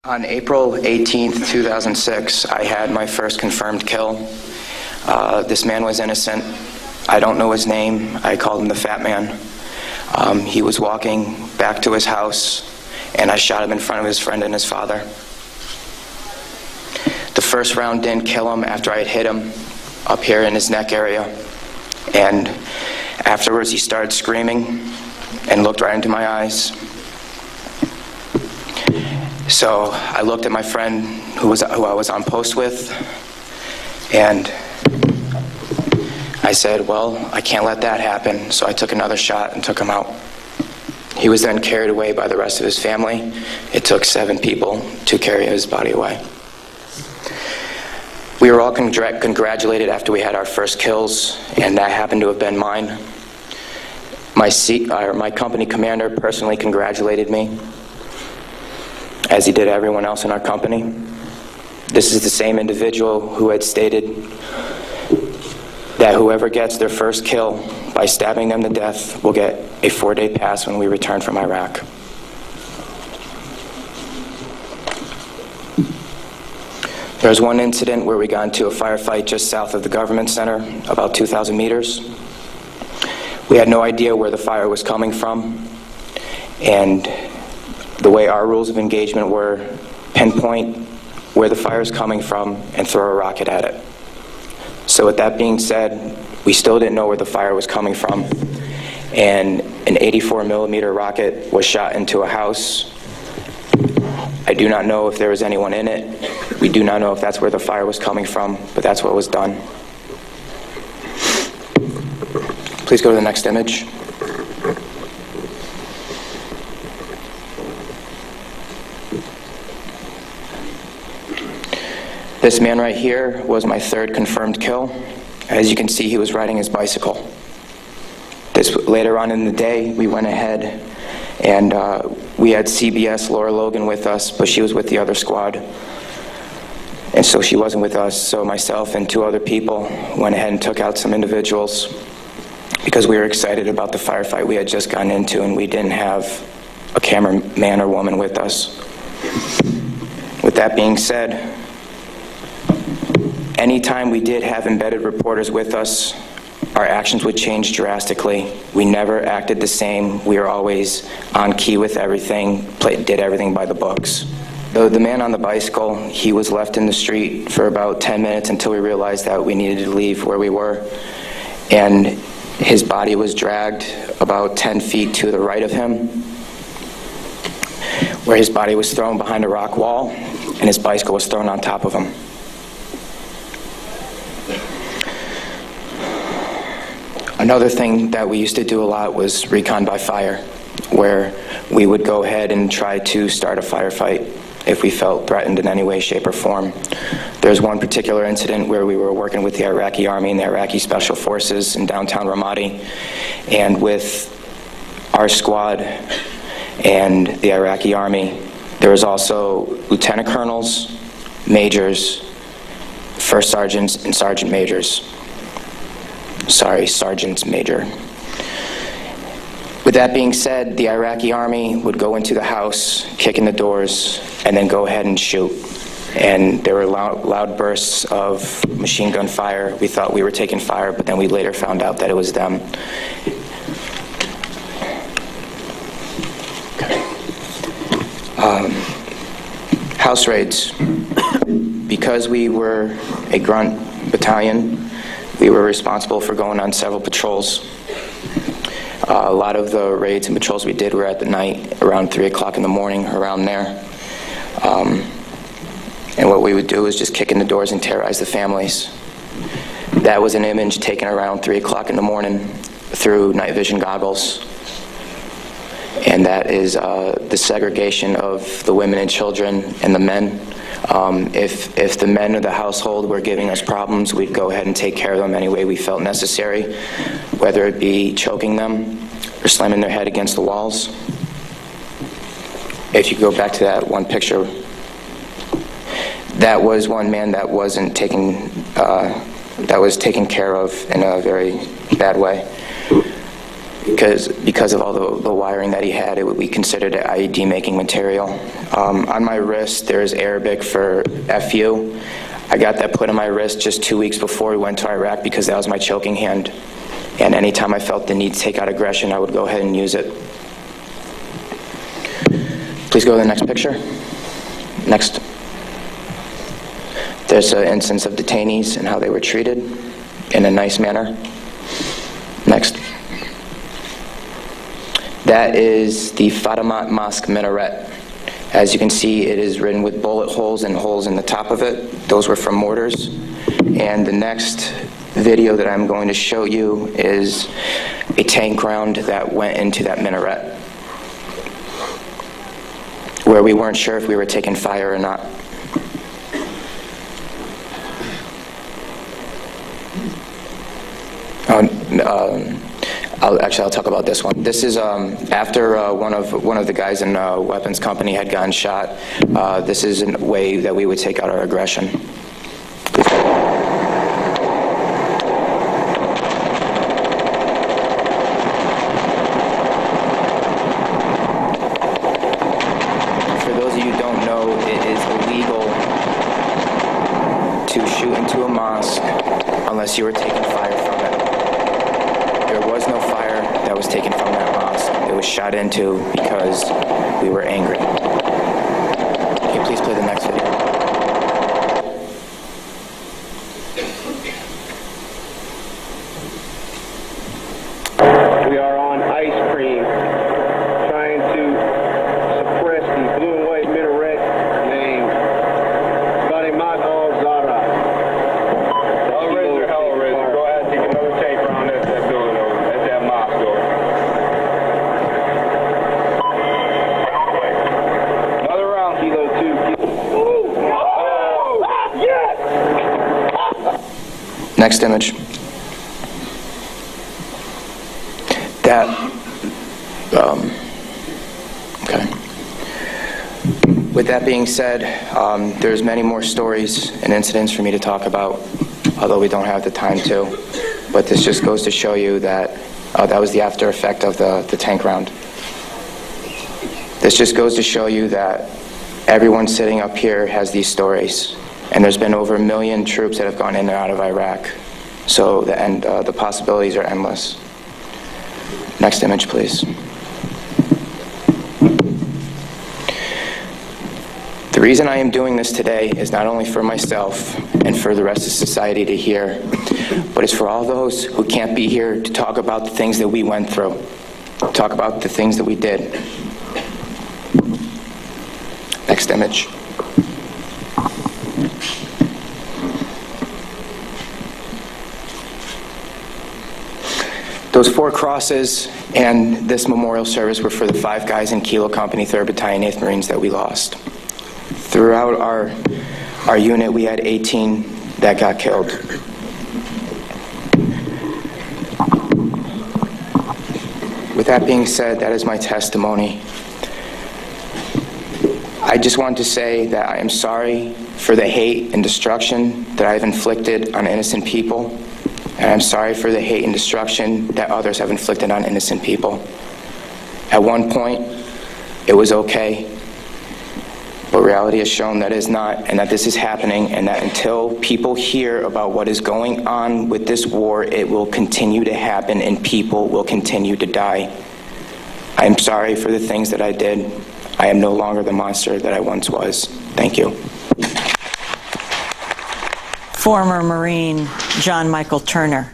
On April 18th, 2006, I had my first confirmed kill. This man was innocent. I don't know his name. I called him the Fat Man. He was walking back to his house, and I shot him in front of his friend and his father. The first round didn't kill him after I had hit him up here in his neck area. And afterwards, he started screaming and looked right into my eyes. So I looked at my friend who I was on post with, and I said, well, I can't let that happen. So I took another shot and took him out. He was then carried away by the rest of his family. It took 7 people to carry his body away. We were all congratulated after we had our first kills, and that happened to have been mine. My company commander personally congratulated me, as he did everyone else in our company. This is the same individual who had stated that whoever gets their first kill by stabbing them to death will get a 4-day pass when we return from Iraq. There was one incident where we got into a firefight just south of the government center, about 2,000 meters. We had no idea where the fire was coming from, and the way our rules of engagement were, pinpoint where the fire is coming from and throw a rocket at it. So with that being said, we still didn't know where the fire was coming from, and an 84mm rocket was shot into a house. I do not know if there was anyone in it. We do not know if that's where the fire was coming from, but that's what was done. Please go to the next image. This man right here was my 3rd confirmed kill. As you can see, he was riding his bicycle. Later on in the day, we went ahead and we had CBS Laura Logan with us, but she was with the other squad. And so she wasn't with us, so myself and 2 other people went ahead and took out some individuals because we were excited about the firefight we had just gotten into, and we didn't have a cameraman or woman with us. With that being said, anytime we did have embedded reporters with us, our actions would change drastically. We never acted the same. We were always on key with everything, did everything by the books. The man on the bicycle, he was left in the street for about 10 minutes until we realized that we needed to leave where we were. And his body was dragged about 10 feet to the right of him, where his body was thrown behind a rock wall, and his bicycle was thrown on top of him. Another thing that we used to do a lot was recon by fire, where we would go ahead and try to start a firefight if we felt threatened in any way, shape, or form. There's one particular incident where we were working with the Iraqi Army and the Iraqi Special Forces in downtown Ramadi, and with our squad and the Iraqi Army, there was also lieutenant colonels, majors, first sergeants, and sergeant majors. Sorry, sergeants major. With that being said, the Iraqi Army would go into the house, kick in the doors, and then go ahead and shoot. And there were loud bursts of machine gun fire. We thought we were taking fire, but then we later found out that it was them. House raids. Because we were a grunt battalion, we were responsible for going on several patrols. A lot of the raids and patrols we did were at the night, around 3 o'clock in the morning, around there. And what we would do is just kick in the doors and terrorize the families. That was an image taken around 3 o'clock in the morning through night vision goggles. And that is the segregation of the women and children and the men. If the men of the household were giving us problems, we'd go ahead and take care of them any way we felt necessary, whether it be choking them or slamming their head against the walls. If you go back to that one picture, that was one man that wasn't taken, that was taken care of in a very bad way. because of all the wiring that he had, it would be considered IED making material. On my wrist, there's Arabic for FU. I got that put on my wrist just 2 weeks before we went to Iraq because that was my choking hand. And anytime I felt the need to take out aggression, I would go ahead and use it. Please go to the next picture. Next. There's an instance of detainees and how they were treated in a nice manner. Next. That is the Fatima Mosque minaret. As you can see, it is written with bullet holes and holes in the top of it. Those were from mortars. And the next video that I'm going to show you is a tank round that went into that minaret, where we weren't sure if we were taking fire or not. I'll talk about this one. This is after one of the guys in a weapons company had gotten shot. This is a way that we would take out our aggression. For those of you who don't know, it is illegal to shoot into a mosque unless you were taking fire from it. There was no fire that was taken from that mosque. It was shot into because we were angry. Can you please play the next video? We are on ice cream, trying to suppress the blue and white minaret named Fatima al-Zahra. I'll raise your hell raise. Go ahead, take another tank around that building over, at that mosque door. Another round. Kilo 2. Ooh! Oh! Yes! Next image. Okay. With that being said, there's many more stories and incidents for me to talk about, although we don't have the time to. But this just goes to show you that that was the after effect of the tank round. This just goes to show you that everyone sitting up here has these stories. And there's been over 1 million troops that have gone in and out of Iraq. So the possibilities are endless. Next image, please. The reason I am doing this today is not only for myself and for the rest of society to hear, but it's for all those who can't be here to talk about the things that we went through, talk about the things that we did. Next image. Those 4 crosses and this memorial service were for the 5 guys in Kilo Company, 3rd Battalion, 8th Marines that we lost. Throughout our unit, we had 18 that got killed. With that being said, that is my testimony. I just want to say that I am sorry for the hate and destruction that I've inflicted on innocent people. And I'm sorry for the hate and destruction that others have inflicted on innocent people. At one point, it was okay, but reality has shown that it is not, and that this is happening, and that until people hear about what is going on with this war, it will continue to happen and people will continue to die. I am sorry for the things that I did. I am no longer the monster that I once was. Thank you. Former Marine John Michael Turner.